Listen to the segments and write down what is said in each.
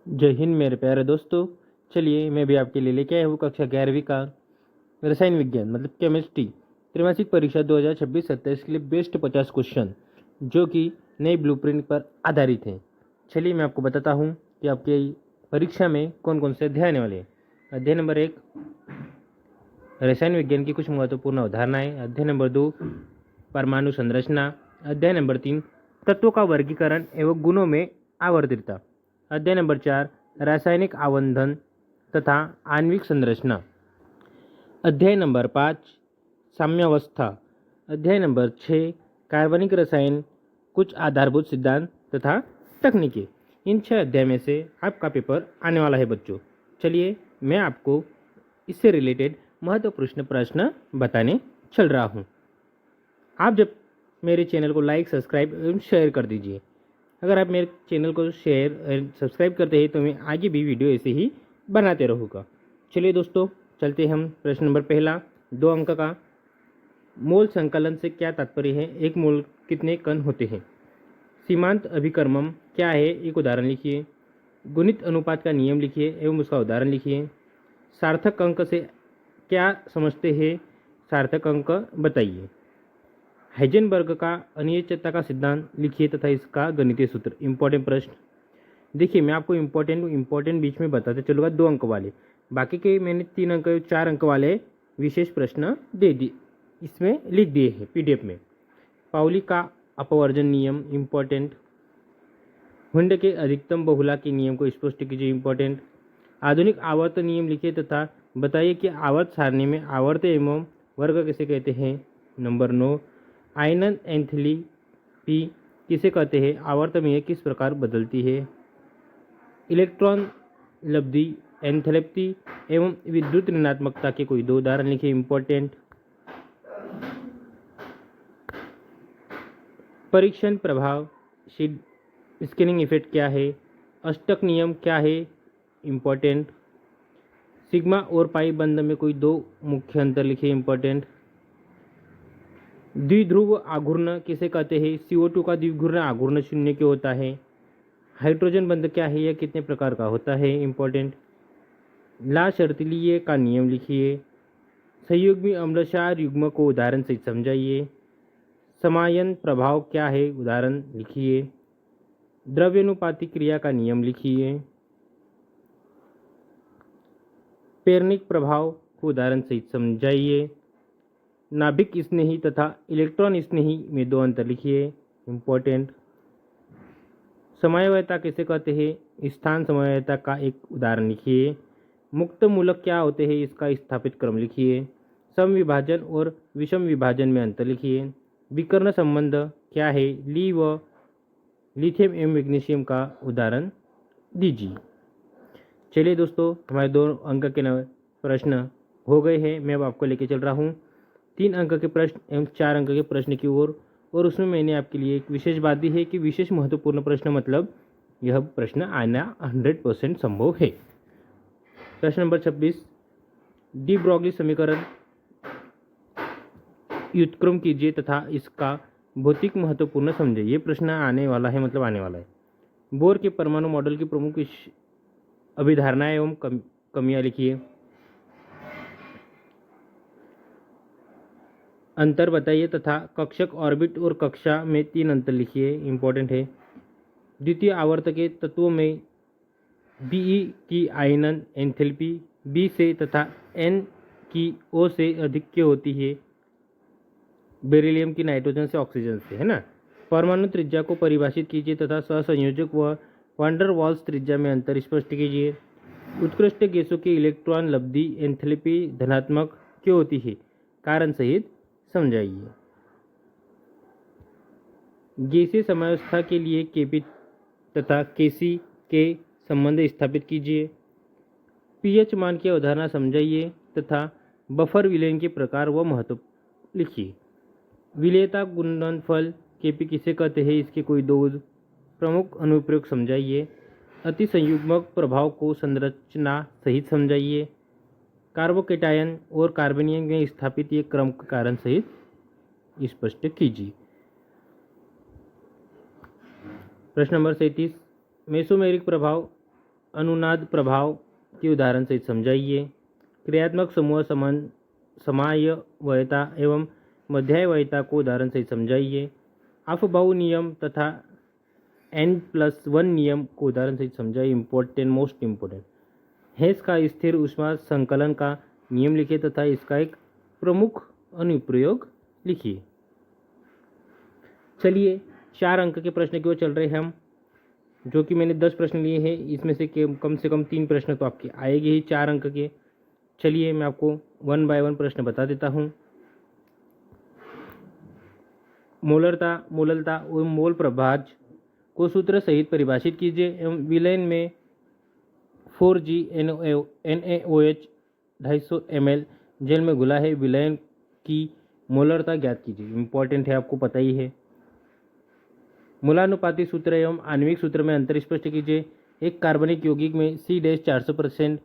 जय हिंद मेरे प्यारे दोस्तों। चलिए मैं भी आपके लिए लेके आया हूँ कक्षा 11वीं का रसायन विज्ञान मतलब केमिस्ट्री त्रैमासिक परीक्षा 2026-27 के लिए बेस्ट 50 क्वेश्चन जो कि नई ब्लूप्रिंट पर आधारित हैं। चलिए मैं आपको बताता हूँ कि आपकी परीक्षा में कौन कौन से अध्याय आने वाले हैं। अध्याय नंबर 1 रसायन विज्ञान की कुछ महत्वपूर्ण अवधारणाएं। अध्याय नंबर 2 परमाणु संरचना। अध्याय नंबर 3 तत्वों का वर्गीकरण एवं गुणों में आवर्तिता। अध्याय नंबर 4 रासायनिक आवर्धन तथा आणविक संरचना। अध्याय नंबर 5 साम्यावस्था। अध्याय नंबर 6 कार्बनिक रसायन कुछ आधारभूत सिद्धांत तथा तकनीकें। इन 6 अध्याय में से आपका पेपर आने वाला है बच्चों। चलिए मैं आपको इससे रिलेटेड महत्वपूर्ण प्रश्न बताने चल रहा हूँ। आप जब मेरे चैनल को लाइक सब्सक्राइब एवं शेयर कर दीजिए। अगर आप मेरे चैनल को शेयर सब्सक्राइब करते हैं तो मैं आगे भी वीडियो ऐसे ही बनाते रहूँगा। चलिए दोस्तों चलते हम प्रश्न नंबर पहला 2 अंक का। मोल संकलन से क्या तात्पर्य है? एक मोल कितने कण होते हैं? सीमांत अभिकर्मम क्या है? एक उदाहरण लिखिए। गुणित अनुपात का नियम लिखिए एवं उसका उदाहरण लिखिए। सार्थक अंक से क्या समझते हैं? सार्थक अंक बताइए। हाइजेनबर्ग का अनिश्चितता का सिद्धांत लिखिए तथा इसका गणितीय सूत्र। इंपॉर्टेंट प्रश्न देखिए, मैं आपको इंपॉर्टेंट बीच में बताते चलूँगा 2 अंक वाले। बाकी के मैंने 3 अंक 4 अंक वाले विशेष प्रश्न दे दिए, इसमें लिख दिए हैं पीडीएफ में। पाउली का अपवर्जन नियम इंपॉर्टेंट। हुंड के अधिकतम बहुला के नियम को स्पष्ट कीजिए। इंपॉर्टेंट। आधुनिक आवर्त नियम लिखिए तथा बताइए कि आवर्त सारणी में आवर्त एवं वर्ग किसे कहते हैं। नंबर 9 आयनन एंथैल्पी किसे कहते हैं? आवर्त में यह किस प्रकार बदलती है। इलेक्ट्रॉन लब्धि एंथैल्पी एवं विद्युत ऋणात्मकता के कोई 2 उदाहरण लिखिए। इंपॉर्टेंट। परीक्षण प्रभाव स्कैनिंग इफेक्ट क्या है? अष्टक नियम क्या है? इंपॉर्टेंट। सिग्मा और पाई बंध में कोई 2 मुख्य अंतर लिखिए। इंपॉर्टेंट। द्विध्रुव आघूर्ण किसे कहते हैं? CO2 का द्विघूर्ण आघूर्ण शून्य क्यों होता है? हाइड्रोजन बंध क्या है? यह कितने प्रकार का होता है? इंपॉर्टेंट। ला शर्तिलीय का नियम लिखिए। संयुग्मी अम्लक्षार युग्म को उदाहरण से समझाइए। समायन प्रभाव क्या है? उदाहरण लिखिए। द्रव्यानुपाती क्रिया का नियम लिखिए। पेरनिक प्रभाव को उदाहरण से समझाइए। नाभिक स्नेही तथा इलेक्ट्रॉन स्नेही में 2 अंतर लिखिए। इंपॉर्टेंट। समवायता किसे कहते हैं? स्थान समवायता का एक उदाहरण लिखिए। मुक्त मूलक क्या होते हैं? इसका स्थापित क्रम लिखिए। सम विभाजन और विषम विभाजन में अंतर लिखिए। विकर्ण संबंध क्या है? ली व लिथियम एवं मैग्नीशियम का उदाहरण दीजिए। चलिए दोस्तों हमारे 2 अंक के प्रश्न हो गए हैं। मैं अब आपको लेके चल रहा हूँ 3 अंक के प्रश्न एवं 4 अंक के प्रश्न की ओर। और उसमें मैंने आपके लिए एक विशेष बात दी है कि विशेष महत्वपूर्ण प्रश्न मतलब यह प्रश्न आना 100% संभव है। प्रश्न नंबर 26 डी ब्रॉगली समीकरण व्युत्क्रम कीजिए तथा इसका भौतिक महत्वपूर्ण समझे। ये प्रश्न आने वाला है मतलब आने वाला है। बोर के परमाणु मॉडल की प्रमुख अभिधारणाएं एवं कमियां लिखिए। अंतर बताइए तथा कक्षक ऑर्बिट और कक्षा में 3 अंतर लिखिए। इंपॉर्टेंट है। द्वितीय आवर्त के तत्वों में Be की आयनन एंथैल्पी B से तथा N की O से अधिक क्यों होती है? बेरिलियम की नाइट्रोजन से ऑक्सीजन से, है ना। परमाणु त्रिज्या को परिभाषित कीजिए तथा सहसंयोजक व वांडर वाल्स त्रिज्या में अंतर स्पष्ट कीजिए। उत्कृष्ट गैसों की इलेक्ट्रॉन लब्धि एंथैल्पी धनात्मक क्यों होती है? कारण सहित समझाइए। गैसीय समवस्था के लिए केपी तथा केसी के संबंध स्थापित कीजिए। पीएच मान की अवधारणा समझाइए तथा बफर विलयन के प्रकार व महत्व लिखिए। विलेयता गुणनफल केपी किसे कहते हैं? इसके कोई 2 प्रमुख अनुप्रयोग समझाइए। अति संयुग्मक प्रभाव को संरचना सहित समझाइए। कार्बोकेटायन और कार्बेनियन में स्थापित ये क्रम के कारण सहित स्पष्ट कीजिए। प्रश्न नंबर 37 मेसोमेरिक प्रभाव अनुनाद प्रभाव के उदाहरण से समझाइए। क्रियात्मक समूह समायवयता एवं मध्यायवयता को उदाहरण से समझाइए। अफबाऊ नियम तथा N+1 नियम को उदाहरण से समझाइए। मोस्ट इम्पोर्टेंट हेस का स्थिर ऊष्मा संकलन का नियम लिखिए तथा इसका एक प्रमुख अनुप्रयोग लिखिए। चलिए 4 अंक के प्रश्न की ओर चल रहे हैं हम, जो कि मैंने 10 प्रश्न लिए हैं, इसमें से कम 3 प्रश्न तो आपके आएंगे ही 4 अंक के। चलिए मैं आपको 1 बाय 1 प्रश्न बता देता हूँ। मोलरता, मोललता एवं मोल प्रभाज को सूत्र सहित परिभाषित कीजिए एवं विलयन में 4G NaOH 250 ml जेल में घुला है विलयन की मोलरता ज्ञात कीजिए। इंपॉर्टेंट है, आपको पता ही है। मूलानुपाती सूत्र एवं आणविक सूत्र में अंतर स्पष्ट कीजिए। एक कार्बनिक यौगिक में C-400%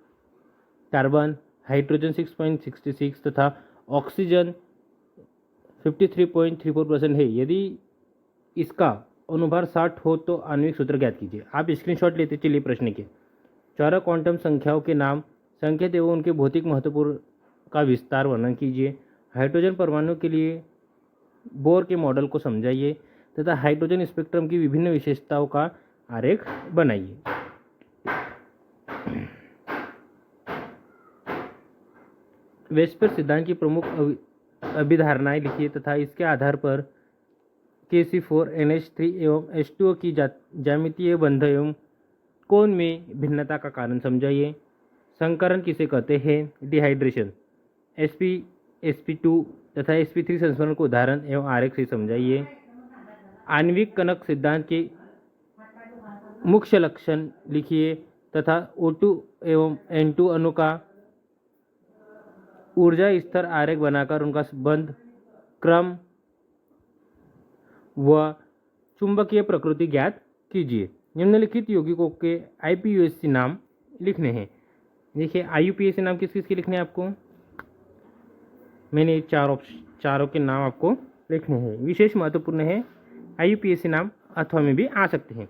कार्बन, हाइड्रोजन 6.66 तथा ऑक्सीजन 53.34% है। यदि इसका अनुभार 60 हो तो आणविक सूत्र ज्ञात कीजिए। आप स्क्रीनशॉट लेते चलिए प्रश्न के। 4 क्वांटम संख्याओं के नाम, संकेत एवं उनके भौतिक महत्वपूर्ण का विस्तार वर्णन कीजिए। हाइड्रोजन परमाणु के लिए बोर के मॉडल को समझाइए तथा हाइड्रोजन स्पेक्ट्रम की विभिन्न विशेषताओं का आरेख बनाइए। वेस्पर सिद्धांत की प्रमुख अभिधारणाएं लिखिए तथा इसके आधार पर KC4NH3 एवं H2O की ज्यामितीय बंध एवं कोण में भिन्नता का कारण समझाइए। संकरण किसे कहते हैं? डिहाइड्रेशन। sp2 तथा sp3 संस्करण को उदाहरण एवं आरेख से समझाइए। आणविक कणक सिद्धांत के मुख्य लक्षण लिखिए तथा O2 एवं N2 अणु का ऊर्जा स्तर आरेख बनाकर उनका बंध, क्रम व चुंबकीय प्रकृति ज्ञात कीजिए। निम्नलिखित यौगिकों के IUPAC नाम लिखने हैं। देखिए IUPAC नाम किस किस के लिखने हैं आपको? मैंने चारों के नाम आपको लिखने हैं। विशेष महत्वपूर्ण है। IUPAC नाम अथवा में भी आ सकते हैं।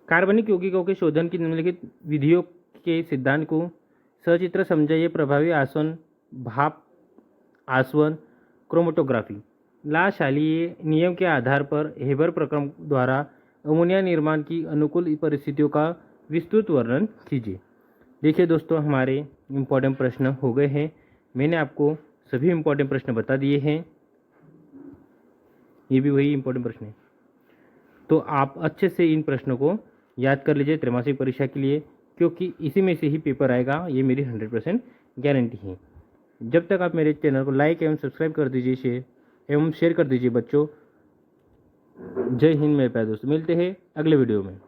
कार्बनिक यौगिकों के शोधन की निम्नलिखित विधियों के सिद्धांत को सचित्र समझाइए। प्रभावी आसवन, भाप आसवन, क्रोमेटोग्राफी। लाशालीय नियम के आधार पर हेबर प्रक्रम द्वारा अमोनिया निर्माण की अनुकूल परिस्थितियों का विस्तृत वर्णन कीजिए। देखिए दोस्तों, हमारे इम्पोर्टेंट प्रश्न हो गए हैं। मैंने आपको सभी इम्पोर्टेंट प्रश्न बता दिए हैं। ये भी वही इम्पोर्टेंट प्रश्न है, तो आप अच्छे से इन प्रश्नों को याद कर लीजिए त्रैमासिक परीक्षा के लिए, क्योंकि इसी में से ही पेपर आएगा, ये मेरी 100% गारंटी है। जब तक आप मेरे चैनल को लाइक एवं सब्सक्राइब कर दीजिए एवं शेयर कर दीजिए बच्चों। जय हिंद मेरे प्यारे दोस्तों, मिलते हैं अगले वीडियो में।